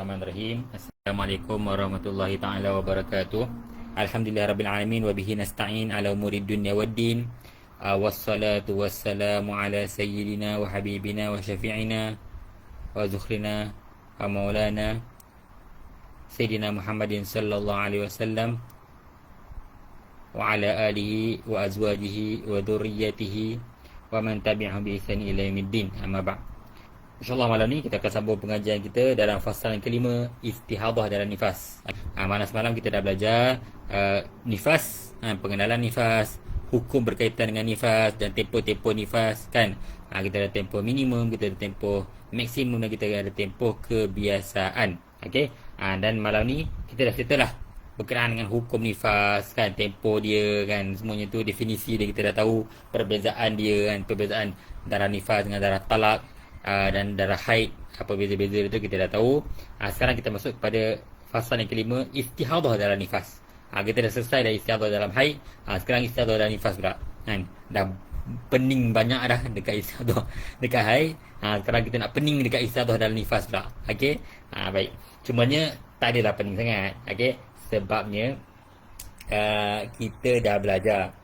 Bismillahirrahmanirrahim. Assalamualaikum warahmatullahi taala wabarakatuh. Alhamdulillahirabbil alamin wa bihi nasta'in ala umuri dunya waddin. Wassalatu wassalamu ala sayyidina wa habibina wa syafi'ina wa zukhrina wa maulana sayyidina Muhammadin sallallahu alaihi wasallam wa ala alihi wa azwajihi wa dhurriyyatihi wa man tabi'ahum bi ihsan ila yaumiddin. Amma ba'd. InsyaAllah malam ni kita akan sambung pengajian kita dalam fasal yang kelima, istihadah dalam nifas. Malam semalam kita dah belajar nifas, pengenalan nifas, hukum berkaitan dengan nifas dan tempoh-tempoh nifas kan. Kita ada tempoh minimum, kita ada tempoh maksimum dan kita ada tempoh kebiasaan. Okey. Dan malam ni kita dah settle lah berkenaan dengan hukum nifas kan, tempoh dia kan, semuanya tu definisi dia kita dah tahu, perbezaan dia kan, perbezaan darah nifas dengan darah talak dan darah haid, apa beza-beza itu kita dah tahu. Sekarang kita masuk kepada fasal yang kelima, istihadah dalam nifas. Kita dah selesai dari istihadah dalam haid. Sekarang istihadah dalam nifas pula kan. Dah pening banyak dah dekat istihadah dekat haid. Sekarang kita nak pening dekat istihadah dalam nifas pula. Okey. Baik. Cumanya tak adalah pening sangat. Okey. Sebabnya kita dah belajar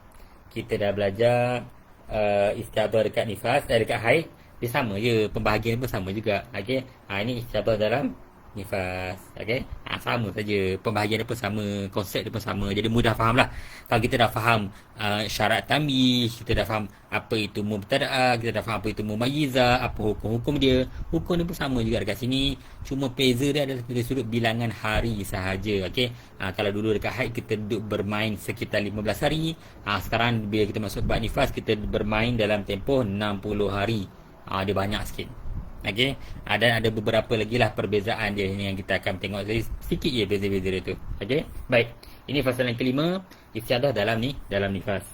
istihadah dekat nifas, dekat haid. Dia sama je, pembahagian pun sama juga. Okey. Ini istihadah dalam nifas. Okey. Sama saja, pembahagian dia pun sama, konsep dia pun sama. Jadi mudah faham lah. Kalau kita dah faham syarat tamyiz, kita dah faham apa itu mubtada'ah, kita dah faham apa itu mumayyizah, apa hukum-hukum dia. Hukum dia pun sama juga dekat sini. Cuma beza dia adalah dari sudut bilangan hari sahaja. Okey. Kalau dulu dekat haid kita duduk bermain sekitar 15 hari. Sekarang bila kita masuk bab nifas, kita bermain dalam tempoh 60 hari. Dia banyak sikit. Okey. Dan ada beberapa lagi lah perbezaan dia ni yang kita akan tengok sikit je beza-beza dia tu. Okey. Baik. Ini fasal yang kelima, istihadah dalam nifas.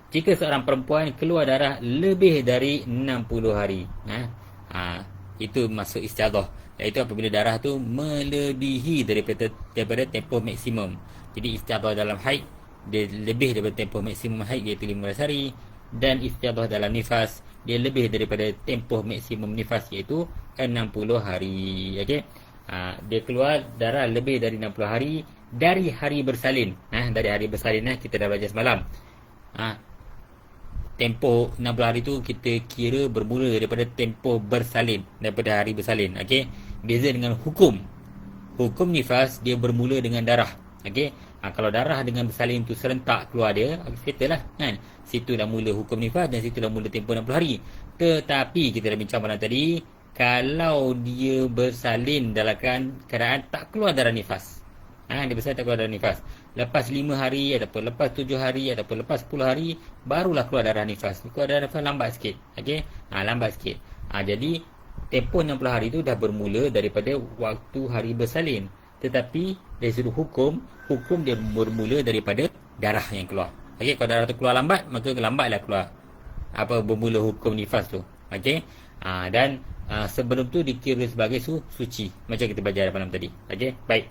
Jika seorang perempuan keluar darah lebih dari 60 hari, itu masuk istihadah. Iaitu apabila darah tu melebihi daripada tempoh maksimum. Jadi istihadah dalam haid dia lebih daripada tempoh maksimum haid, iaitu 15 hari. Dan istihadah dalam nifas dia lebih daripada tempoh maksimum nifas, iaitu 60 hari. Okey. Dia keluar darah lebih dari 60 hari dari hari bersalin. Dari hari bersalin kita dah belajar semalam. Tempoh 60 hari tu kita kira bermula daripada tempoh bersalin, daripada hari bersalin. Okey. Beza dengan hukum. Hukum nifas dia bermula dengan darah. Okey. Kalau darah dengan bersalin tu serentak keluar dia, settle lah kan. Situ dah mula hukum nifas dan situ dah mula tempoh 60 hari. Tetapi kita dah bincang malam tadi, kalau dia bersalin dalam keadaan tak keluar darah nifas, dia bersalin tak keluar darah nifas, lepas 5 hari ataupun lepas 7 hari ataupun lepas 10 hari barulah keluar darah nifas. Keluar darah nifas lambat sikit. Okey. Lambat sikit. Jadi tempoh 60 hari tu dah bermula daripada waktu hari bersalin. Tetapi dari sudut hukum dia bermula daripada darah yang keluar. Okey, kalau darah tu keluar lambat, maka lambatlah keluar bermula hukum nifas tu. Okey. Dan sebelum tu dikira sebagai suci, macam kita belajar malam tadi. Okey, baik.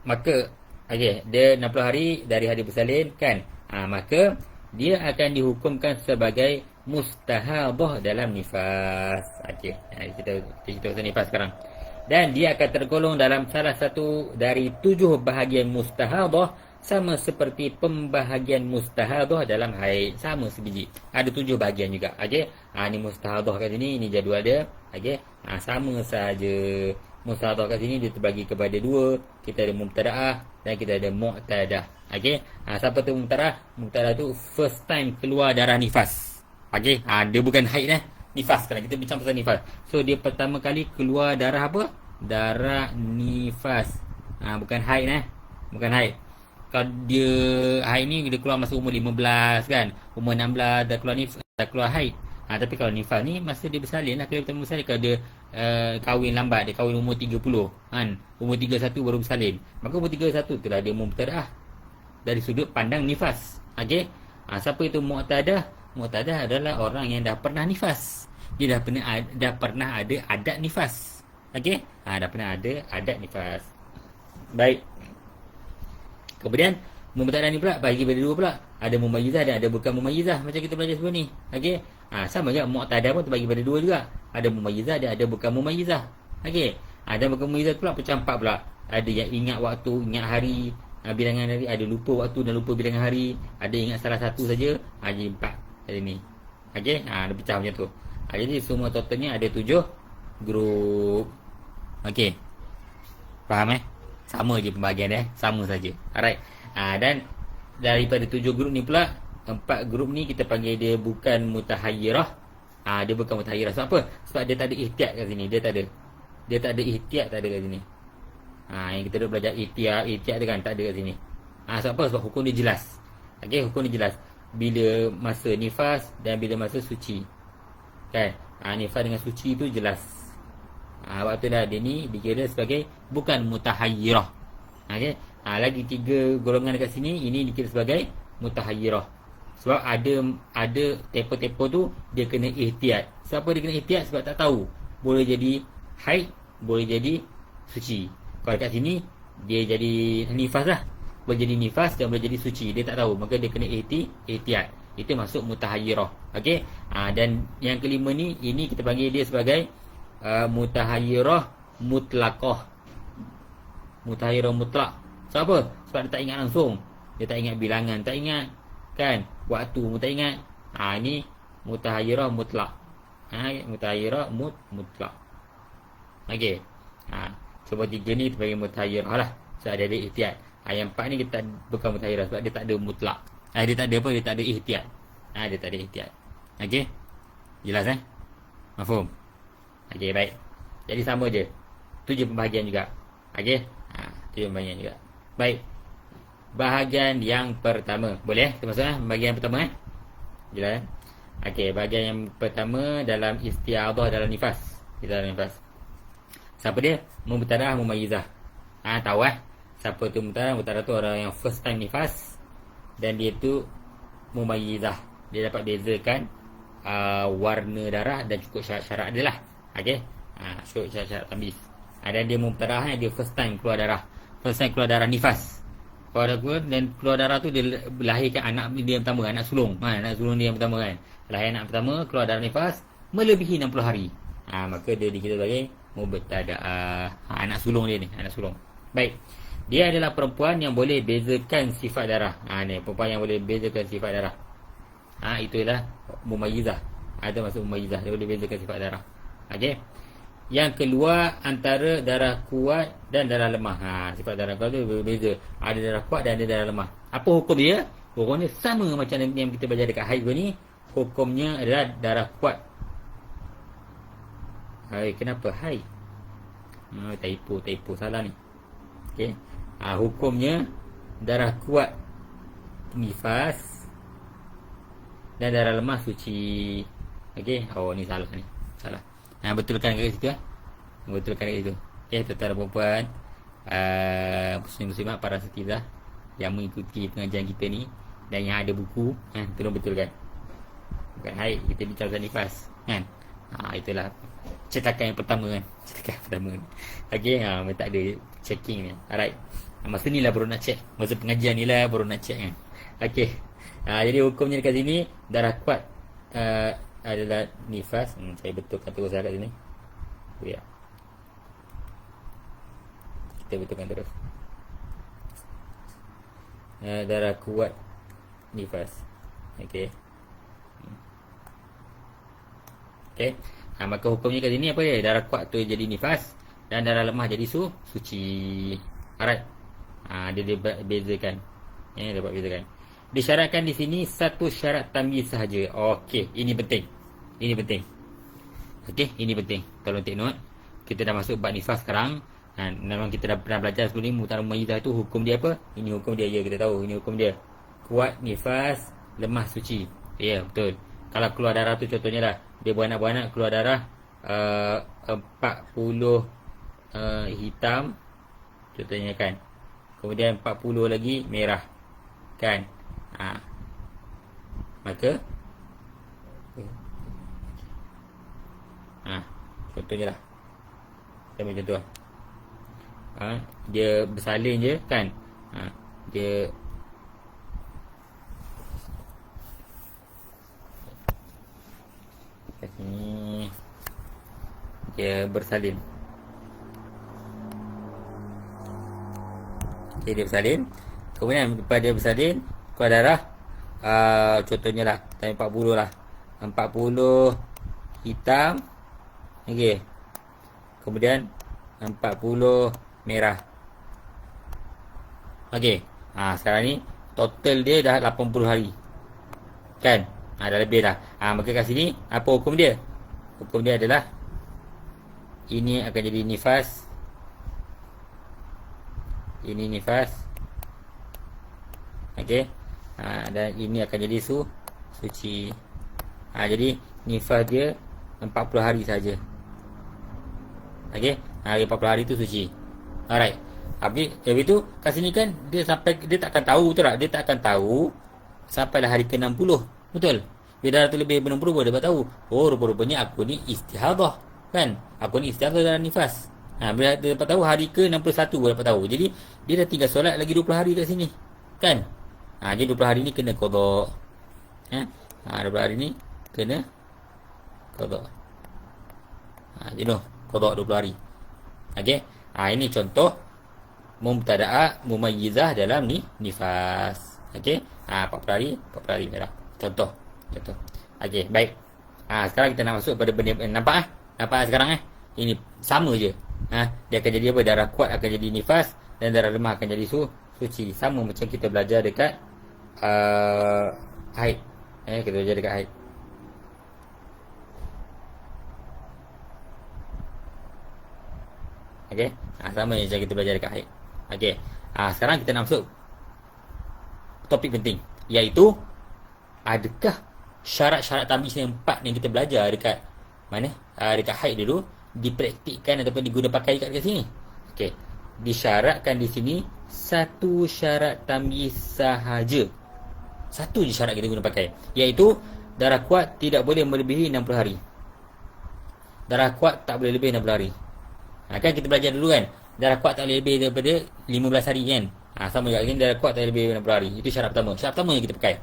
Maka dia 60 hari dari hari bersalin kan. Maka dia akan dihukumkan sebagai mustahadah dalam nifas. Okey. Kita pasal nifas sekarang. Dan dia akan tergolong dalam salah satu dari 7 bahagian mustahadah, sama seperti pembahagian mustahadah dalam haid. Sama sebiji. Ada 7 bahagian juga. Okey. Ni mustahadah kat sini, ni jadual dia. Okey. Sama saja. Mustahadah kat sini dia terbagi kepada 2. Kita ada mubtada'ah dan kita ada mu'tadah. Okey. Siapa tu mubtada'ah? Mubtada'ah tu first time keluar darah nifas. Okey. Dia bukan haid nifas. Sekarang kita bincang pasal nifas. So dia pertama kali keluar darah apa? Darah nifas. Bukan haid bukan haid. Kalau dia haid ni dia keluar masa umur 15 kan, umur 16 dah keluar nifas, dah keluar haid. Tapi kalau nifas ni masa dia bersalin lah. Kalau kita bersalin, kalau dia kahwin lambat, dia kahwin umur 30 kan, umur 31 baru bersalin, maka umur 31 tu lah dia mubtada'ah dari sudut pandang nifas. Okey. Siapa itu mu'tadah? Mu'tadah adalah orang yang dah pernah nifas. Dia dah pernah ada adat nifas. Okey. Dah pernah ada adat nifas. Baik. Kemudian mubtada'ah ni pula bagi pada 2 pula. Ada mumayyizah dan ada bukan mumayyizah, macam kita belajar sebelum ni. Okey. Sama juga mu'tadah pun terbagi pada 2 juga. Ada mumayyizah, ada bukan mumayyizah. Okey. Ada bukan mumayyizah pula pecah 4 pula. Ada yang ingat waktu, ingat hari, bilangan hari, ada lupa waktu dan lupa bilangan hari, ada ingat salah satu saja, jadi 4 tadi ni. Okey, ada pecah macam tu. Jadi semua totalnya ada 7 grup. Okey. Faham Sama je pembahagian sama saja. Alright. Dan daripada 7 grup ni pula, 4 grup ni kita panggil dia bukan mutahayyirah. Dia bukan mutahayyirah. Sebab apa? Sebab dia tak ada ihtiyat kat sini. Dia tak ada ihtiyat, tak ada kat sini. Yang kita dah belajar ihtiyat tu kan, tak ada kat sini. Sebab apa? Sebab hukum dia jelas. Okey, hukum dia jelas. Bila masa nifas dan bila masa suci. Kan? Nifas dengan suci tu jelas. Waktu dah dia ni dikira sebagai bukan mutahayyirah. Okey. Lagi 3 golongan dekat sini, ini dikira sebagai mutahayyirah. Sebab ada tempoh-tempoh tu dia kena ihtiyat. Sebab apa dia kena ihtiyat? Sebab tak tahu. Boleh jadi haid, boleh jadi suci. Kalau dekat sini dia jadi nifas lah. Boleh jadi nifas dan boleh jadi suci. Dia tak tahu, maka dia kena ihtiyat. Itu masuk mutahayyirah. Okey. Dan yang kelima ni, ini kita panggil dia sebagai mutahayyirah mutlaqah. Mutahayyirah mutlaq. Sebab apa? Sebab dia tak ingat langsung. Dia tak ingat bilangan, tak ingat kan waktu, tak ingat. Ini mutahayyirah mutlaq. Mutahayyirah mutlaq. Okey. Sebab 3 ni sebagai mutahayyirah lah. Sebab dia ada ihtiyat. Yang 4 ni kita bukan mutahayyirah sebab dia tak ada mutlaq. Dia tak ada apa? Dia tak ada ihtiyat. Dia tak ada ihtiyat. Okey. Jelas Mafhum? Okey, baik. Jadi sama je. Tu je pembahagian juga. Okey. Tu je pembahagian juga. Baik. Bahagian yang pertama. Boleh kita masuk bahagian yang pertama Jelas Okey, bahagian yang pertama dalam istiadah dalam nifas. Dalam nifas. Siapa dia? Mubtadah mumayyizah. Tahu siapa tu mubtadah? Mubtadah tu orang yang first time nifas dan dia tu mumayyizah. Dia dapat bezakan warna darah dan cukup syarat-syarat dia lah. Okey. Cukup syarat-syarat tamyiz. Dan dia mubtadah dia first time keluar darah. First time keluar darah nifas. Dan keluar darah tu dia lahirkan anak dia yang pertama, anak sulung. Anak sulung dia yang pertama kan. Lahir anak pertama, keluar darah nifas melebihi 60 hari. Maka dia dikira sebagai mubtadah. Anak sulung dia ni, anak sulung. Baik. Dia adalah perempuan yang boleh bezakan sifat darah. Ni perempuan yang boleh bezakan sifat darah. Itulah mumayyizah. Ada masuk mumayyizah, dia boleh bezakan sifat darah. Okey. Yang keluar antara darah kuat dan darah lemah. Sifat darah kuat tu berbeza. Ada darah kuat dan ada darah lemah. Apa hukum dia? Hukum dia sama macam yang kita belajar dekat haid ni. Hukumnya adalah darah kuat. Kenapa haid? Typo salah ni. Okey. Hukumnya darah kuat nifas dan darah lemah suci. Okey. Ni salah ni. Salah. Betulkan kat situ Betulkan kat situ. Okey, tuan-tuan dan puan, muslim-muslimat, para setizah yang mengikuti pengajian kita ni dan yang ada buku, tolong betulkan. Bukan haid, kita bicara pasal nifas kan. Itulah cetakan yang pertama kan. Cetakan yang pertama ni. Okey, tak ada checking ni. Alright. Masa ni lah baru nak check. Masa pengajian ni lah baru nak check kan. Okey. Jadi hukumnya dekat sini, darah kuat adalah nifas. Saya betulkan terus kat sini. Ya. Kita betulkan terus. Darah kuat nifas. Okey. Okey. Maka hukumnya kat sini apa dia? Darah kuat tu jadi nifas dan darah lemah jadi suci. Alright. Dia bezakan. Dapat bezakan. Disyaratkan di sini satu syarat tamyiz sahaja. Okey, ini penting. Okey, ini penting. Tolong take note. Kita dah masuk bab nifas sekarang. Memang kita dah pernah belajar sebelum ni mubtadah mumayyizah tu hukum dia apa? Ini hukum dia, kita tahu. Ini hukum dia. Kuat nifas, lemah suci. Ya, betul. Kalau keluar darah tu contohnya lah, dia beranak-beranak keluar darah 40 hitam contohnya kan. Kemudian 40 lagi merah. Kan? Maka contohnya lah, saya ambil contoh dia bersalin je kan. Dia kat sini Dia bersalin. Okay, dia bersalin. Kemudian lepas dia bersalin, keluar darah. Contohnya lah, time 40 lah. 40 hitam. Okay. Kemudian 40 merah. Okay. Sekarang ni total dia dah 80 hari. Kan? Dah lebih dah. Maka kat sini apa hukum dia? Hukum dia adalah ini akan jadi nifas. Ini nifas. Okey. Dan ini akan jadi suci. Jadi nifas dia 40 hari saja. Okey. Hari 40 hari tu suci. Alright. Habis itu kat sini kan dia takkan tahu, betul tak? Dia takkan tahu sampailah hari ke-60. Betul? Bila dah lebih 60 baru dapat tahu. Oh, rupa-rupanya aku ni istihadah. Kan? Aku ni istihadah dalam nifas. Bila dia dapat tahu hari ke-61 baru dapat tahu. Jadi dia dah tinggal solat lagi 20 hari kat sini. Kan? Jadi 20 hari ni kena qada. 20 hari ni kena qada. Jenuh qada 20 hari. Okey. Ini contoh mubtada'ah mumayyizah dalam nifas. Okey. 40 hari merah. Contoh. Okey, baik. Sekarang kita nak masuk pada benda nampak sekarang ini sama je. Dia akan jadi apa? Darah kuat akan jadi nifas dan darah lemah akan jadi suci. Sama macam kita belajar dekat haid. Kita belajar dekat haid. Okey. Sama macam kita belajar dekat haid. Okey. Sekarang kita nak masuk topik penting, iaitu adakah syarat-syarat tamyiz yang 4 yang kita belajar dekat mana? Dekat haid dulu dipraktikkan ataupun diguna pakai kat sini. Okey. Disyaratkan di sini satu syarat tamyiz sahaja. Satu je syarat kita guna pakai, iaitu darah kuat tidak boleh melebihi 60 hari. Darah kuat tak boleh lebih 60 hari. Kan kita belajar dulu kan, darah kuat tak boleh lebih daripada 15 hari kan. Sama juga ini, darah kuat tak boleh lebih 60 hari. Itu syarat pertama. Syarat pertama yang kita pakai.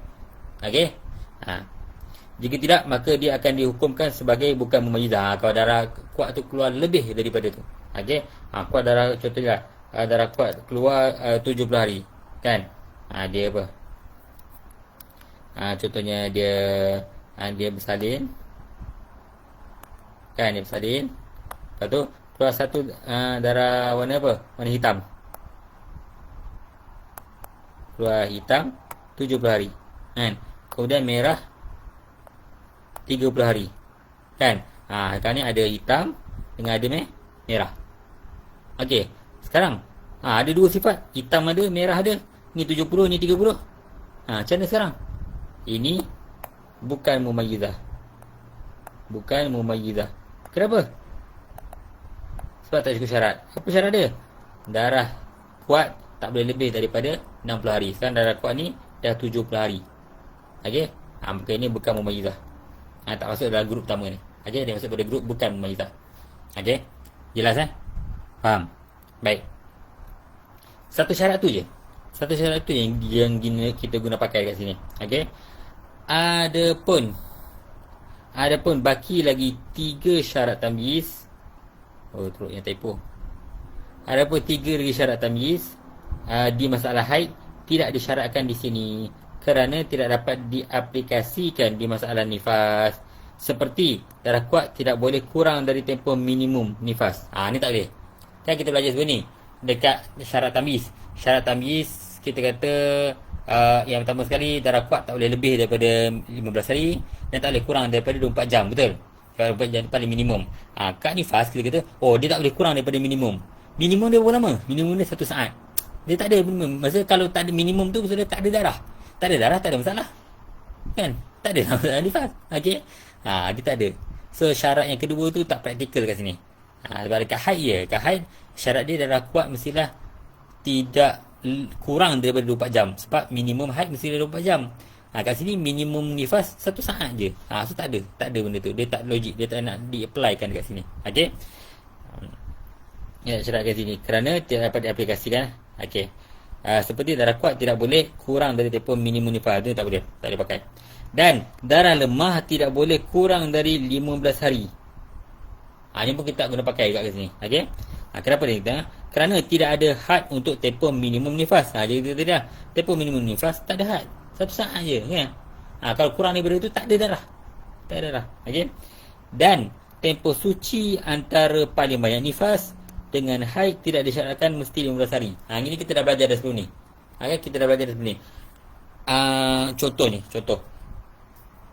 Okey. Jika tidak, maka dia akan dihukumkan sebagai bukan mumayyizah. Kalau darah kuat tu keluar lebih daripada tu. Okey. Kuat darah, contohnya darah kuat keluar 70 hari. Kan? Dia apa? Contohnya dia bersalin. Kan, dia bersalin. Lepas tu keluar satu darah warna apa? Warna hitam. Keluar hitam 70 hari. Kan? Kemudian merah 30 hari. Kan? Sekarang ni ada hitam dengan ada merah. Okey. Sekarang ada dua sifat. Hitam ada, merah ada. Ni 70, ni 30. Macam mana sekarang? Ini bukan mumayyizah. Bukan mumayyizah. Kenapa? Sebab tak cukup syarat. Apa syarat dia? Darah kuat tak boleh lebih daripada 60 hari. Sekarang darah kuat ni dah 70 hari. Okey? Maka ini bukan mumayyizah. Tak masuk dalam grup pertama ni. Okey? Dia masuk pada grup bukan mumayyizah. Okey? Jelas Faham? Baik. Satu syarat tu je. Satu syarat tu yang kita guna pakai kat sini. Okey? Adapun baki lagi 3 syarat tamyiz. Teruk yang typo. Adapun 3 lagi syarat tamyiz di masalah haid tidak disyaratkan di sini kerana tidak dapat diaplikasikan di masalah nifas. Seperti darah kuat tidak boleh kurang dari tempoh minimum nifas. Ni tak boleh. Kan kita belajar sebelum ni dekat syarat tamyiz. Syarat tamyiz kita kata yang pertama sekali, darah kuat tak boleh lebih daripada 15 hari dan tak boleh kurang daripada 24 jam. Betul? 24 jam paling minimum. Kat nifas kita kata, dia tak boleh kurang daripada minimum. Minimum dia berapa lama? Minimum dia 1 saat. Dia tak ada minimum. Maksudnya kalau tak ada minimum tu, maksudnya tak ada darah. Tak ada darah, tak ada masalah. Kan? Tak ada masalah nifas. Okey? Dia tak ada. So syarat yang kedua tu tak praktikal kat sini. Sebab dekat haid je. Kat haid, syarat dia darah kuat mestilah tidak kurang daripada 24 jam. Sebab minimum haid mesti 24 jam. Kat sini minimum nifas 1 saat je. So tak ada benda tu. Dia tak logik. Dia tak nak di-applykan dekat sini. Okey. Syarat kat sini kerana tidak dapat diaplikasikan. Okey. Seperti darah kuat tidak boleh kurang dari tempoh minimum nifas. Itu tak boleh. Tak boleh pakai. Dan darah lemah tidak boleh kurang dari 15 hari. Ini pun kita tak guna pakai kat sini. Okey. Kenapa ni kita? Kerana tidak ada had untuk tempoh minimum nifas. Jadi kita dah tempoh minimum nifas tak ada had. 1 saat je kan. Kalau kurang daripada itu tak ada darah. Tak ada darah. Okey. Dan tempoh suci antara paling banyak nifas dengan haid tidak disyaratkan mesti 15 hari. Ini kita dah belajar dah sebelum ni. Kita dah belajar dah sebelum ni. Contoh ni, contoh.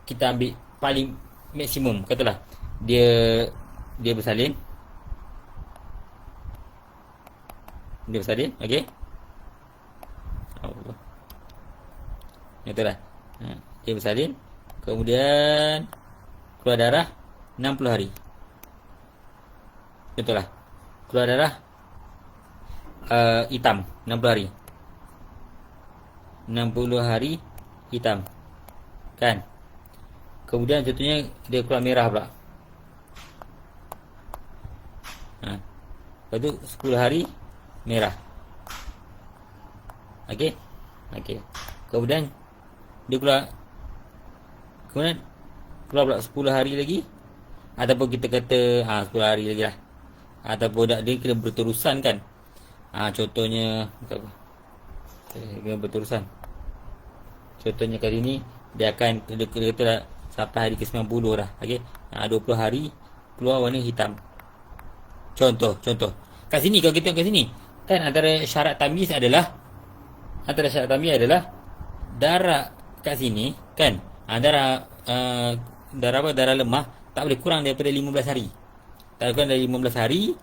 Kita ambil paling maksimum, katalah dia bersalin. Dia bersalin, okey. Allah. Katalah. Dia bersalin, kemudian keluar darah 60 hari. Contohlah. Keluar darah hitam 60 hari. 60 hari hitam. Kan? Kemudian contohnya dia keluar merah pula. Lepas tu 10 hari merah. Okey. Okey. Kemudian dia keluar pula 10 hari lagi. Ataupun kita kata 10 hari lagi lah. Ataupun dia kena berterusan kan. Contohnya kena berterusan. Contohnya kali ni dia akan kata dah sampai hari ke-90 dah. Okey. 20 hari keluar warna hitam. Contoh. Kat sini kalau kita tengok kat sini, kan antara syarat tamyiz adalah darah kat sini kan. Darah lemah tak boleh kurang daripada 15 hari. Tak kurang dari 15 hari.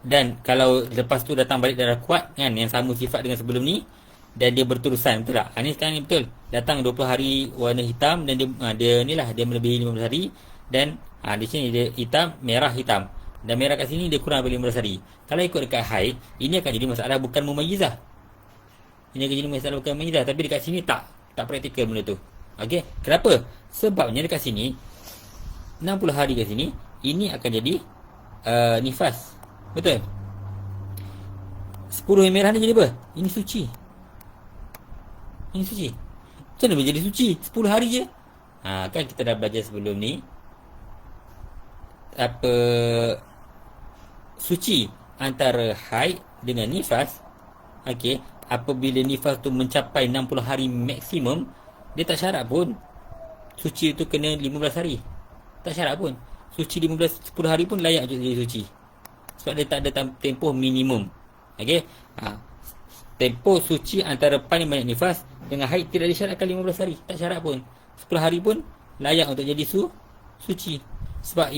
Dan kalau lepas tu datang balik darah kuat kan, yang sama sifat dengan sebelum ni, dan dia berterusan, betul tak? Ni sekarang ni betul. Datang 20 hari warna hitam dan dia melebihi 15 hari, dan di sini dia hitam, merah, hitam. Dan merah kat sini dia kurang daripada 15 hari. Kalau ikut dekat haid, ini akan jadi masalah bukan mumayyizah. Ini akan jadi masalah bukan mumayyizah, tapi dekat sini tak praktikal benda tu. Okey, kenapa? Sebabnya dekat sini 60 hari kat sini, ini akan jadi nifas. Betul? 10 yang merah ni jadi apa? Ini suci. Macam mana boleh jadi suci? 10 hari je. Kan kita dah belajar sebelum ni. Suci antara haid dengan nifas. Okey, apabila nifas tu mencapai 60 hari maksimum, dia tak syarat pun suci tu kena 15 hari. Tak syarat pun. Suci 10 hari pun layak untuk jadi suci. Sebab dia tak ada tempoh minimum. Okey. Tempoh suci antara paling banyak nifas dengan haid tidak disyaratkan 15 hari. Tak syarat pun. 10 hari pun layak untuk jadi suci. Sebab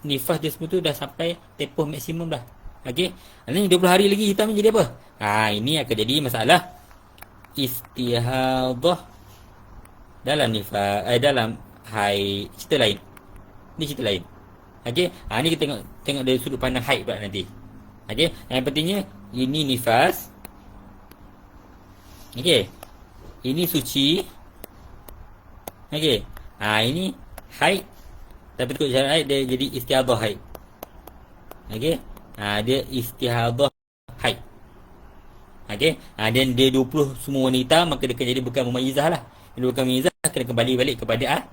nifas dia semua tu dah sampai tempoh maksimum dah. Okey. Ini 20 hari lagi hitam jadi apa? Ini akan jadi masalah istihadah dalam nifas, dalam haid. Cerita lain. Ni cerita lain. Okey. Ni kita tengok dari sudut pandang haid pula nanti. Okey. Yang pentingnya ini nifas. Okey. Ini suci. Okey. Ini haid. Tapi ikut syarat haid dia jadi istihadah haid. Okey. Dia istihadah haid. Okey. Dan dia 20 semua warna hitam, maka dia akan jadi bukan mumayyizah lah. Dia bukan mumayyizah, kena kembali balik kepada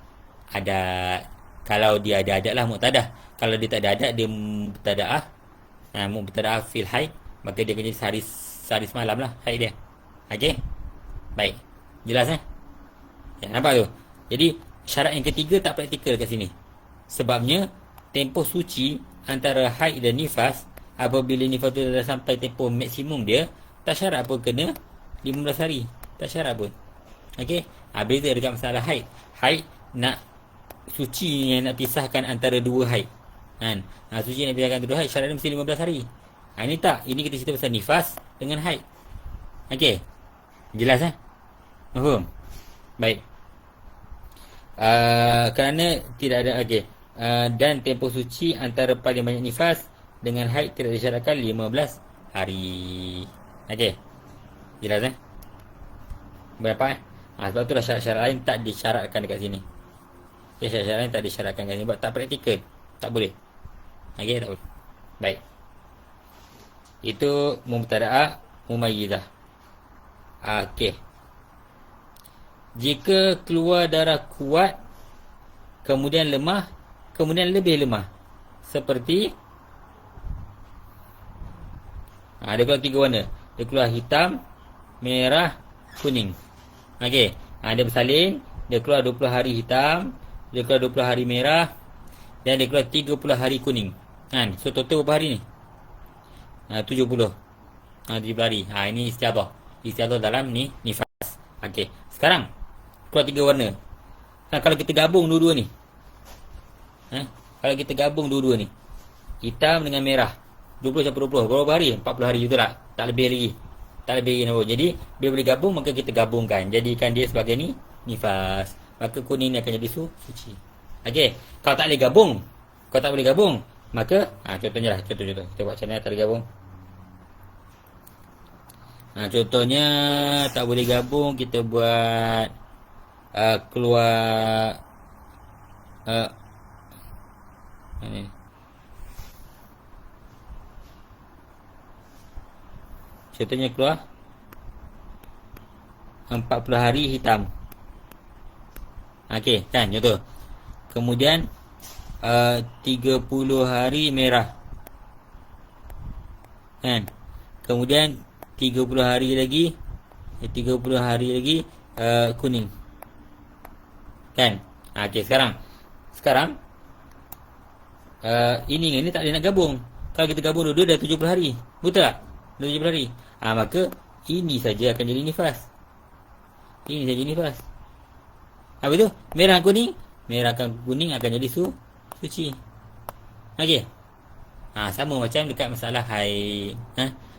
adat. Kalau dia ada adat lah muqtadah. Kalau dia tak ada adat, dia muqtadaah. Muqtadaah fil haid, maka dia akan jadi sehari semalam lah haid dia. Okey. Baik. Jelas nampak tu. Jadi syarat yang ketiga tak praktikal kat sini. Sebabnya tempoh suci antara haid dan nifas, apabila nifas tu dah sampai tempoh maksimum dia, tak syarat pun kena 15 hari. Tak syarat pun. Okey. Beza dekat masalah haid. Haid nak suci yang nak pisahkan antara dua haid. Suci yang nak pisahkan antara dua haid, syarat dia mesti 15 hari. Ini tak. Ini kita cerita pasal nifas dengan haid. Okey. Jelas Faham? Baik. Kerana tidak ada dan tempoh suci antara paling banyak nifas dengan haid tidak disyaratkan 15 hari. Okey. Jelas berapa sebab itulah syarat-syarat lain tak disyaratkan dekat sini. Syarat-syarat lain tak disyaratkan dekat sini sebab tak praktikal. Tak boleh. Okey, tak boleh. Baik. Itu mubtada'ah mumayyizah. Okey. Jika keluar darah kuat kemudian lemah, kemudian lebih lemah. Seperti dia keluar 3 warna. Dia keluar hitam, merah, kuning. Okey. Dia bersalin, dia keluar 20 hari hitam, dia keluar 20 hari merah, dan dia keluar 30 hari kuning. So total berapa hari ni? 70. 70 hari. Ini istiadah. Istiadah dalam ni nifas. Okey. Sekarang keluar 3 warna. Kalau kita gabung dua-dua ni. Kalau kita gabung dua-dua ni. Hitam dengan merah. 20 sampai 20. Berapa hari? 40 hari betul tak? Tak lebih lagi. Tak lebih lagi. Jadi, dia boleh gabung, maka kita gabungkan. Jadikan dia sebagai ni, nifas. Maka kuning ni akan jadi suci. Okey. Kalau tak boleh gabung. Kalau tak boleh gabung, maka, contohnya lah. Contoh. Kita buat macam mana tak boleh gabung. Contohnya, tak boleh gabung. Kita buat keluar ni. Contohnya keluar 40 hari hitam. Okey, kan contoh. Kemudian 30 hari merah. Kan? Kemudian 30 hari lagi kuning. Kan? Okey, sekarang ini dengan ni tak boleh nak gabung. Kalau kita gabung dua-dua dah 70 hari. Betul tak? 70 hari. Maka ini saja akan jadi nifas. Ini saja nifas. Apa itu? Merah kuning. Merah kuning akan jadi suci. Okey. Sama macam dekat masalah haid.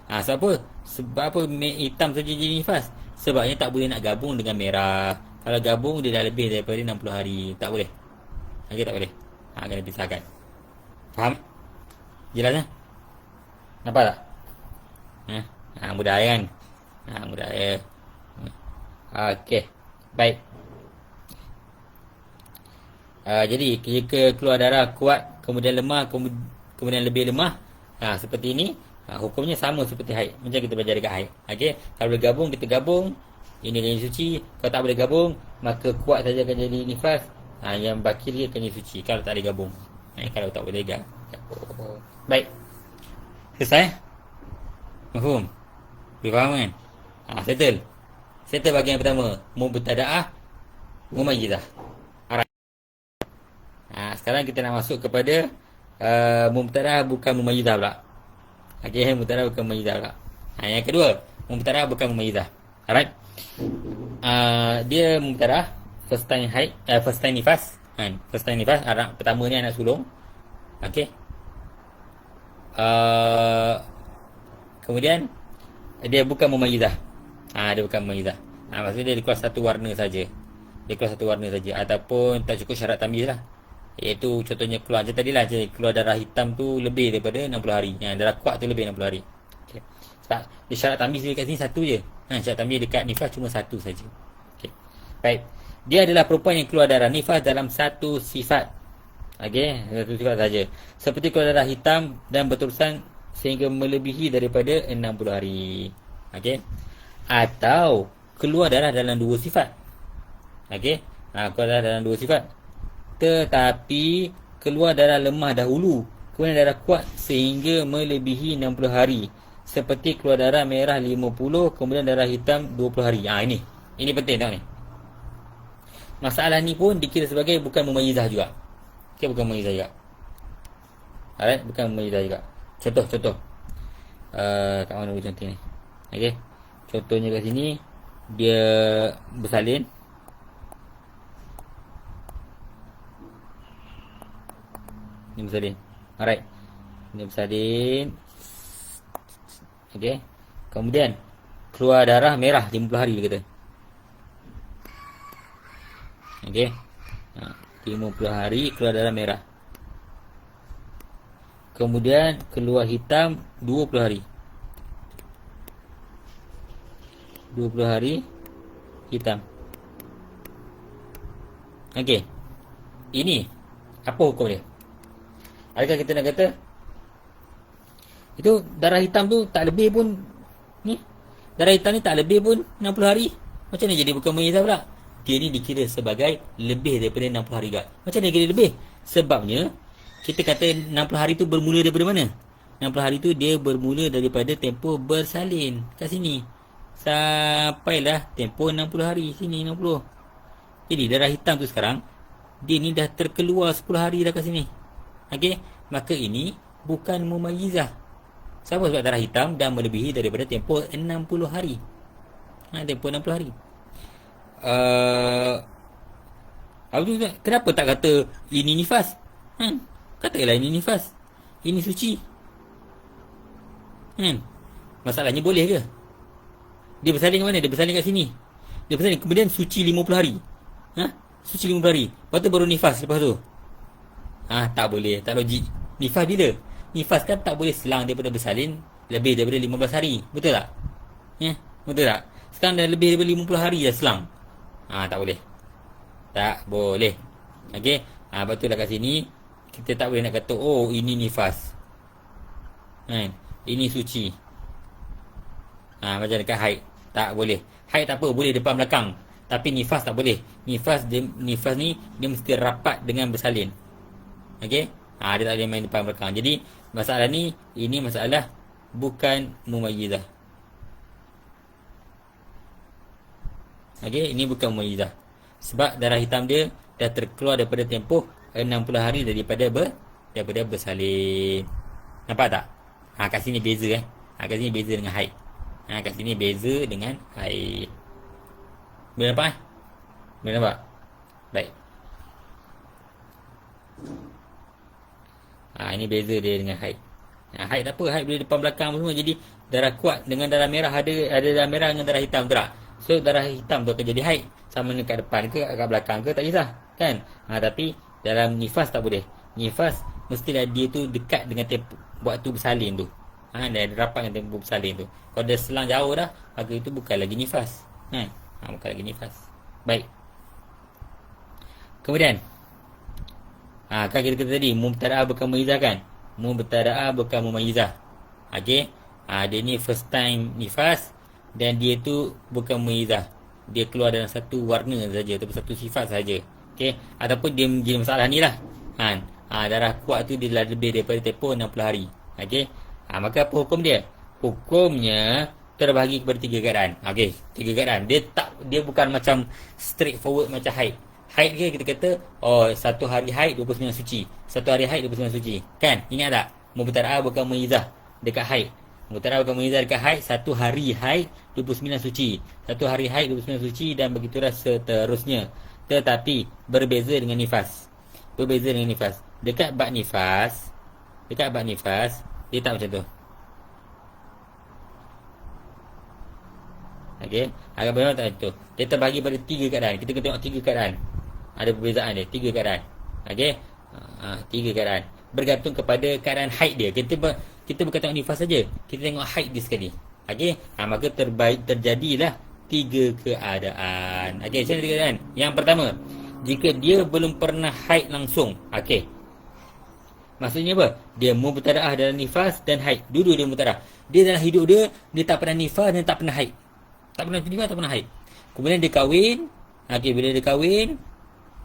Sebab apa? Sebab apa hitam saja jadi nifas? Sebabnya tak boleh nak gabung dengan merah. Kalau gabung dia dah lebih daripada 60 hari. Tak boleh. Okey, tak boleh. Kena pisahkan. Faham? Jelas tak? Nampak tak? Mudah kan? Mudah ya. Okey. Baik. Jadi jika keluar darah kuat, kemudian lemah, kemudian lebih lemah, seperti ini, hukumnya sama seperti haid. Macam kita belajar dekat haid. Okey. Kalau boleh gabung, kita gabung. Ini jadi suci. Kalau tak boleh gabung, maka kuat saja akan jadi nifas. Yang bakir dia akan jadi suci. Kalau tak boleh gabung. Kalau tak boleh gabung. Baik. Selesai? Mahfum? Boleh faham kan? Settle. Settle bahagian pertama. Mubtada'ah, mumayyizah. Sekarang kita nak masuk kepada mubtada'ah bukan mumayyizah pula. Okey, mubtada'ah bukan mumayyizah pula. Yang kedua, mubtada'ah bukan mumayyizah. Alright. Dia mubtada'ah first time haid, first time nifas. First time nifas, anak pertama ni anak sulung. Okey. Kemudian dia bukan mumayyizah. Dia bukan mumayyizah. Maksudnya dia keluar satu warna saja. Dia keluar satu warna saja ataupun tak cukup syarat tamyiz lah. Iaitu contohnya keluar macam tadilah, keluar darah hitam tu lebih daripada 60 hari. Darah kuat tu lebih 60 hari. Okay. Sebab dia syarat tamyiz dekat sini satu je. Syarat tamyiz dekat nifas cuma satu saja. Okey. Baik. Dia adalah perempuan yang keluar darah nifas dalam satu sifat. Okey, satu sifat saja. Seperti keluar darah hitam dan berterusan sehingga melebihi daripada 60 hari. Okey. Atau keluar darah dalam dua sifat. Okey. Keluar darah dalam dua sifat. Tetapi keluar darah lemah dahulu, kemudian darah kuat sehingga melebihi 60 hari. Seperti keluar darah merah 50, kemudian darah hitam 20 hari. Ini penting tau ni. Masalah ni pun dikira sebagai bukan mumayyizah juga. Okey, bukan mumayyizah juga. Alright, bukan mumayyizah juga. Contoh. Kat mana dulu contoh ni? Okey. Contohnya kat sini dia bersalin. Ni bersalin. Alright. Ni bersalin. Okey. Kemudian keluar darah merah 50 hari dia kata. Okey. 50 hari keluar darah merah. Kemudian keluar hitam 20 hari. 20 hari hitam. Okey. Ini apa hukum dia? Adakah kita nak kata itu darah hitam tu tak lebih pun ni? Darah hitam ni tak lebih pun 60 hari. Macam mana jadi bukan mumayyizah pula? dia ni dikira sebagai lebih daripada 60 hari juga. Macam mana kira lebih? Sebabnya kita kata 60 hari tu bermula daripada mana? 60 hari tu dia bermula daripada tempoh bersalin kat sini. Sampailah tempoh 60 hari. Sini 60. Jadi darah hitam tu sekarang dia ni dah terkeluar 10 hari dah kat sini. Okey, maka ini bukan mumayyizah. Sebab darah hitam dah melebihi daripada tempoh 60 hari. Tempoh 60 hari. Kenapa tak kata ini nifas? Katalah ini nifas. Ini suci. Masalahnya boleh ke? Dia bersalin ke mana? Dia bersalin kat sini. Dia bersalin kemudian suci 50 hari. Suci 50 hari. Lepas tu baru nifas lepas tu. Tak boleh, tak logik. Nifas bila? Nifas kan tak boleh selang daripada bersalin lebih daripada 15 hari. Betul tak? Betul tak? Sekarang dah lebih daripada 50 hari dah selang. Tak boleh. Tak boleh. Okey. Lepas tu dah kat sini kita tak boleh nak kata oh ini nifas. Ini suci. Macam dekat haid. Tak boleh. Haid tak apa, boleh depan belakang. Tapi nifas tak boleh. Nifas ni dia mesti rapat dengan bersalin. Okey? Dia tak boleh main depan belakang. Jadi masalah ni, ini masalah bukan mumayyizah. Okey, ini bukan mumayyizah. Sebab darah hitam dia dah terkeluar daripada tempoh 60 hari daripada bersalin. Nampak tak? Kat sini beza kat sini beza dengan haid. Kat sini beza dengan haid. Boleh nampak? Boleh nampak? Baik. Ini beza dia dengan haid. Haid tak apa, haid boleh depan belakang semua. Jadi darah kuat dengan darah merah ada darah merah dengan darah hitam, betul tak? So darah hitam tu akan jadi haid. Sama dengan kat depan ke kat belakang ke tak kisah, kan? Tapi dalam nifas tak boleh. Nifas mestilah dia tu dekat dengan tempoh waktu bersalin tu. Dia rapat dengan tempoh bersalin tu. Kalau dia selang jauh dah, maka itu bukan lagi nifas. Bukan lagi nifas. Baik. Kemudian kan kita kata tadi mubtada'ah bukan mumayyizah kan? Mubtada'ah bukan mumayyizah. Okey. Dia ni first time nifas dan dia tu bukan mumayyizah. Dia keluar dalam satu warna saja ataupun satu sifat saja. Okey. Ataupun dia menjadi masalah ni lah. Darah kuat tu dia lebih daripada tempoh 60 hari. Okey. Maka apa hukum dia? Hukumnya terbahagi kepada 3 keadaan. Okey, 3 keadaan. Dia bukan macam straightforward macam haid. Haid ke kita kata satu hari haid 29 suci. Satu hari haid 29 suci. Kan? Ingat tak? Mubtada'ah bukan mumayyizah dekat haid. Mubtada'ah bukan mumayyizah dekat haid, satu hari haid 29 suci. Satu hari haid 29 suci dan begitulah seterusnya. Tetapi berbeza dengan nifas. Berbeza dengan nifas. Dekat bab nifas dia tak macam tu. Okey, agak benar tak macam tu. Dia terbahagi pada 3 keadaan. Kita kena tengok 3 keadaan. Ada perbezaan dia, 3 keadaan. Okey. 3 keadaan. Bergantung kepada keadaan haid dia. Kita bukan tengok nifas saja. Kita tengok haid dia sekali. Okey. Maka terjadilah 3 keadaan. Okey, macam mana 3 keadaan? Yang pertama, jika dia belum pernah haid langsung. Okey. Maksudnya apa? Dia mubtada'ah dalam nifas dan haid. Dua-dua dia mubtada'ah. Dia dalam hidup dia tak pernah nifas dan tak pernah haid. Tak pernah nifas, tak pernah haid. Kemudian dia kahwin. Okey, bila dia kahwin,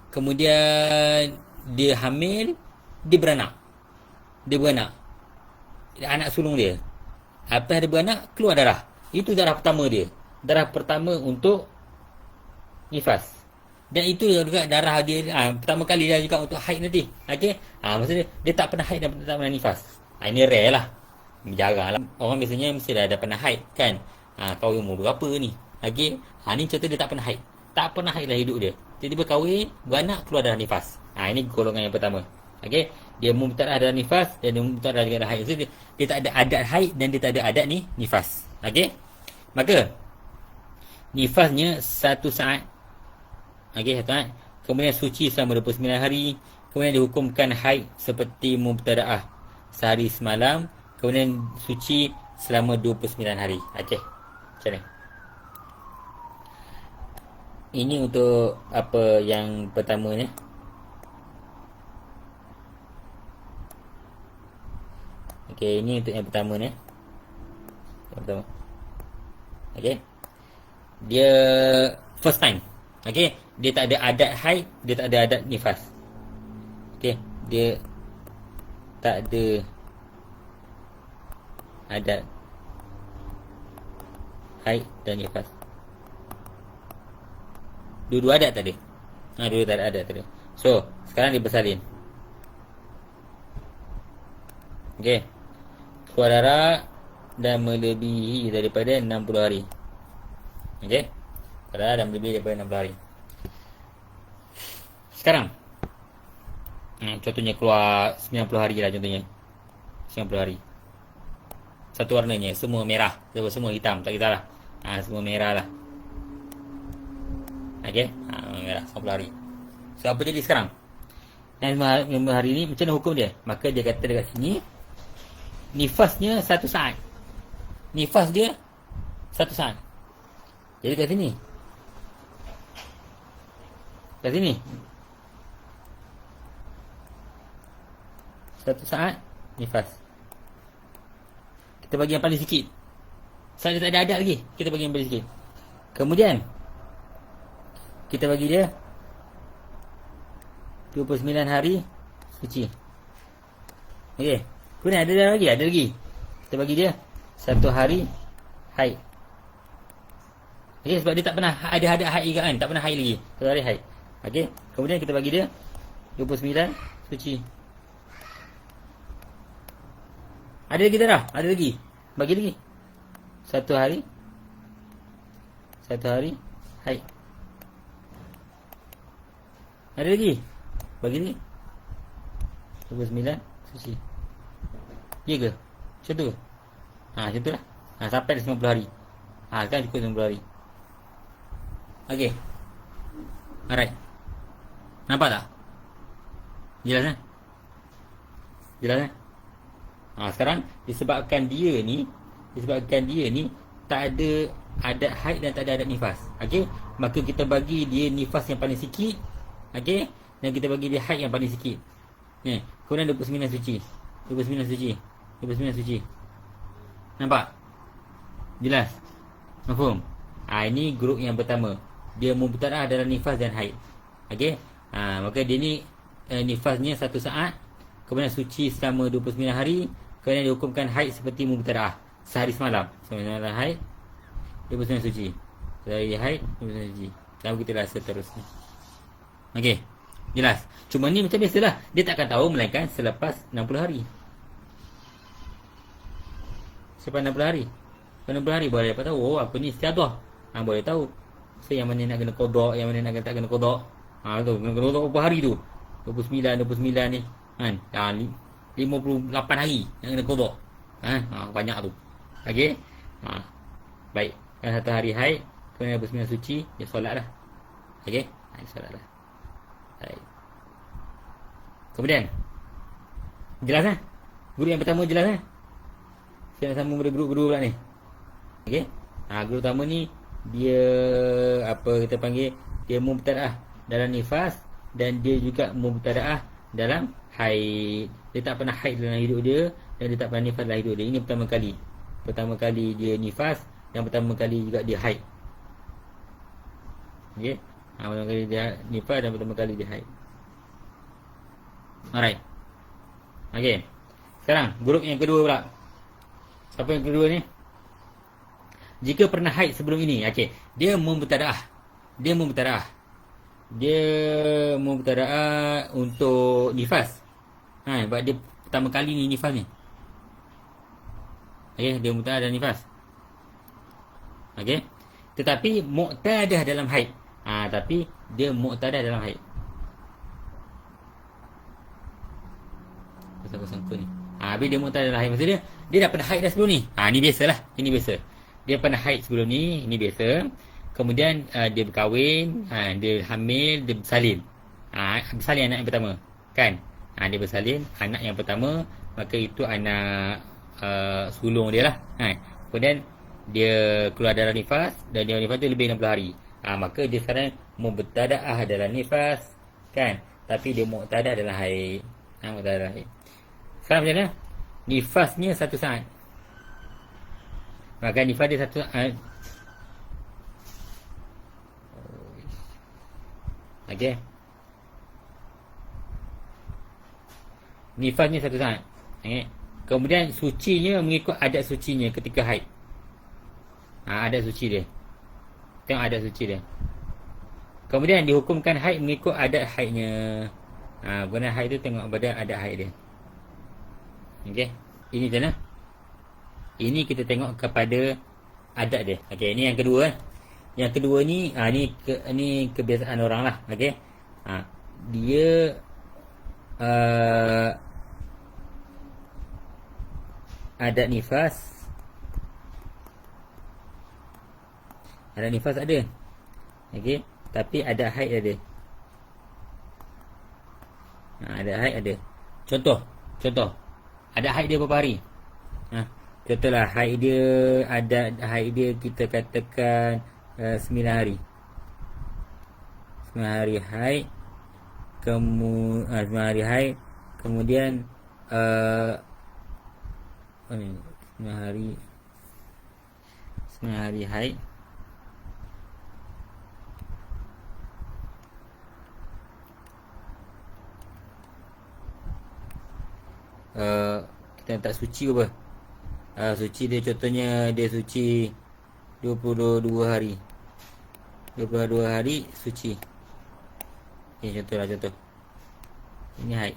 kemudian dia hamil, dia beranak. Anak sulung dia. Lepas dia beranak, keluar darah. Itu darah pertama dia. Darah pertama untuk nifas. Dan itu juga darah dia pertama kali dia juga untuk haid nanti. Okey. Maksudnya dia tak pernah haid dan tak pernah nifas. Ini rare lah. Jarang lah. Orang biasanya mesti dah pernah haid kan. Kau umur berapa ni? Okey. Ni contoh dia tak pernah haid. Tak pernah haid dalam hidup dia. Tiba-tiba kahwin, beranak, keluar darah nifas. Ini golongan yang pertama. Okey. Dia mubtada'ah dalam nifas dan dia mubtada'ah dalam haid. So, dia tak ada adat haid dan dia tak ada adat ni nifas. Okey. Maka nifasnya 1 saat. Okey, 1 saat. Kemudian suci selama 29 hari. Kemudian dihukumkan haid seperti mubtada'ah sehari semalam. Kemudian suci selama 29 hari. Okey. Macam mana? Ini untuk apa yang pertama ni. Okey, ini untuk yang pertama ni. Yang pertama. Okey. Dia first time. Okey, dia tak ada adat haid, dia tak ada adat nifas. Okey, dia tak ada adat haid dan nifas. Dua-dua adat tak ada. Dua-dua tak ada adat tak ada. So, sekarang dia bersalin. Okey. Keluar darah dan melebihi daripada 60 hari. Okey. Keluar darah dan melebihi daripada 60 hari. Sekarang contohnya keluar 90 hari lah contohnya. 90 hari. Satu warnanya, semua merah. Semua hitam, tak kisahlah. Semua merah lah. Okey. Merah 90 hari. So, apa jadi sekarang? 90 hari ni macam mana hukum dia? Maka dia kata dekat sini, nifasnya 1 saat. Nifas dia 1 saat. Jadi kat sini. Kat sini. 1 saat nifas. Kita bagi yang paling sikit. Sebab dia tak ada adat lagi, kita bagi yang paling sikit. Kemudian kita bagi dia 29 hari suci. Okey. Kemudian ada lagi, ada lagi. Kita bagi dia 1 hari haid. Okey, sebab dia tak pernah ada haid juga kan, tak pernah haid lagi. 1 hari haid. Okey. Kemudian kita bagi dia 29 suci. Ada lagi darah, ada lagi. Bagi lagi. 1 hari. 1 hari haid. Ada lagi. Bagi lagi. 29 suci. Ya ke? Macam tu. Macam tu lah. Sampai dah 90 hari. Kan cukup 90 hari. Okey. Alright. Nampak tak? Jelas kan? Jelas kan? Sekarang disebabkan dia ni tak ada adat haid dan tak ada adat nifas. Okey, maka kita bagi dia nifas yang paling sikit. Okey, dan kita bagi dia haid yang paling sikit. Kemudian 29 suci. 29 suci. 29 suci. Nampak? Jelas? Mafhum? Ini grup yang pertama. Dia mubtada'ah dalam nifas dan haid. Okey? Maka dia ni nifasnya 1 saat, kemudian suci selama 29 hari, kemudian dihukumkan haid seperti mubtada'ah sehari semalam. Semalam haid, 29 suci. Sehari haid, 29 suci. Dan begitulah seterusnya. Okey. Jelas? Cuma ni macam biasalah, dia takkan tahu melainkan selepas 60 hari. Selepas 60 hari. Selepas 60 hari boleh dapat tahu, apa ni istiadah. Boleh tahu. So, yang mana nak kena kodok, yang mana nak tak kena kodok. Tu, kena kodok berapa hari tu? 29 ni. Kan? 58 hari nak kena kodok. Banyak tu. Okey? Baik. Kan 1 hari haid, kemudian 29 suci, dia solat lah. Okey? Dia solat lah. Baik. Kemudian, jelas kan? Guru yang pertama jelas kan? Saya nak sambung pada guru kedua pula ni. Okey? Guru pertama ni, dia apa kita panggil, dia mubtada'ah dalam nifas dan dia juga mubtada'ah dalam haid. Dia tak pernah haid dalam hidup dia dan dia tak pernah nifas dalam hidup dia. Ini pertama kali. Pertama kali dia nifas dan pertama kali juga dia haid. Okey? Pertama kali dia nifas dan pertama kali dia haid. Alright. Okey. Sekarang grup yang kedua pula. Siapa yang kedua ni? Jika pernah haid sebelum ini. Okey, dia mubtada'ah. Dia mubtada'ah untuk nifas. Sebab dia pertama kali ni nifas ni. Okey, dia mubtada'ah dan nifas. Okey. Tetapi muqtadah dalam haid. Tapi dia muqtadah dalam haid. Pasal ni. Habis dia muqtadah dalam haid. Maksud dia dah pernah haid dah sebelum ni. Ni biasalah. Ini biasa. Dia pernah haid sebelum ni, ini biasa. Kemudian dia berkahwin, dia hamil, dia bersalin. Bersalin anak yang pertama, kan? Dia bersalin anak yang pertama, maka itu anak sulung dia lah. Kemudian dia keluar dalam nifas dan dia nifas tu lebih 60 hari. Maka dia sekarang mubtada'ah dalam nifas, kan? Tapi dia muqtadah dalam haid. Muqtadah dalam haid. Sekarang macam mana? Nifasnya 1 saat. Maka nifas dia 1 saat. Okey. Nifas ni satu saat. Okey. Kemudian sucinya mengikut adat sucinya ketika haid. Adat suci dia. Tengok adat suci dia. Kemudian dihukumkan haid mengikut adat haidnya. Guna haid tu tengok pada adat haid dia. Okey. Ini macam mana? Ini kita tengok kepada adat dia. Okey, ini yang kedua kan. Yang kedua ni ni kebiasaan orang lah. Okey. Dia adat nifas. Adat nifas ada. Okey, tapi adat haid ada. Adat haid ada. Contoh. Adat haid dia berapa hari? Contohlah haid dia, adat haid dia kita katakan 9 hari. 9 hari haid. 9 hari haid. Kemudian 9 hari haid. Kita tak suci ke apa? Suci dia contohnya dia suci 22 hari. 22 hari suci. Ini contoh. Ini haid.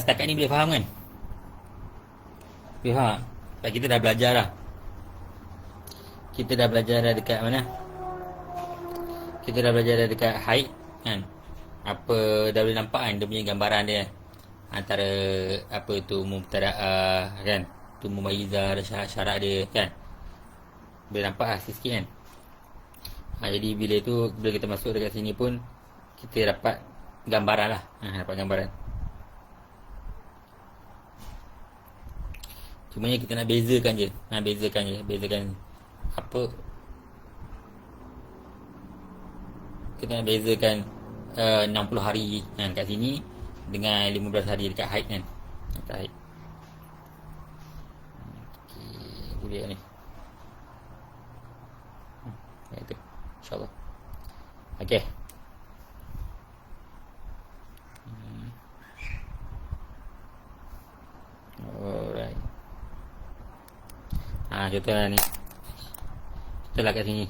Setakat ni boleh faham kan? Boleh faham? Sebab kita dah belajar lah. Kita dah belajar dah dekat mana? Kita dah belajar dah dekat haid kan? Apa dah boleh nampak kan dia punya gambaran dia. Antara apa tu mubtada'ah kan? Tu mumayyizah dan syarat dia kan? Boleh nampak lah sikit kan? Jadi bila kita masuk dekat sini pun kita dapat gambaran lah. Dapat gambaran. Cumanya kita nak bezakan je. Bezakan apa? Kita nak bezakan 60 hari kan kat sini dengan 15 hari dekat haid kan. Dekat haid. Okey, boleh ni. Itu. InsyaAllah. Okey. Alright. Contohlah ni. Contohlah kat sini.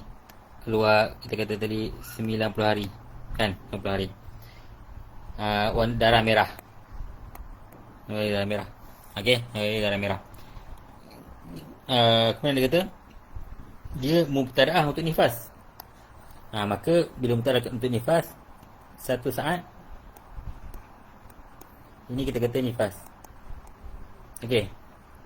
Keluar kita kata tadi 90 hari. Kan? 90 hari. Darah merah. Darah merah. Okey, darah merah. Kemudian dia kata dia mubtada'ah untuk nifas. Maka bila mubtada'ah untuk nifas, satu saat ini kita kata nifas. Okey,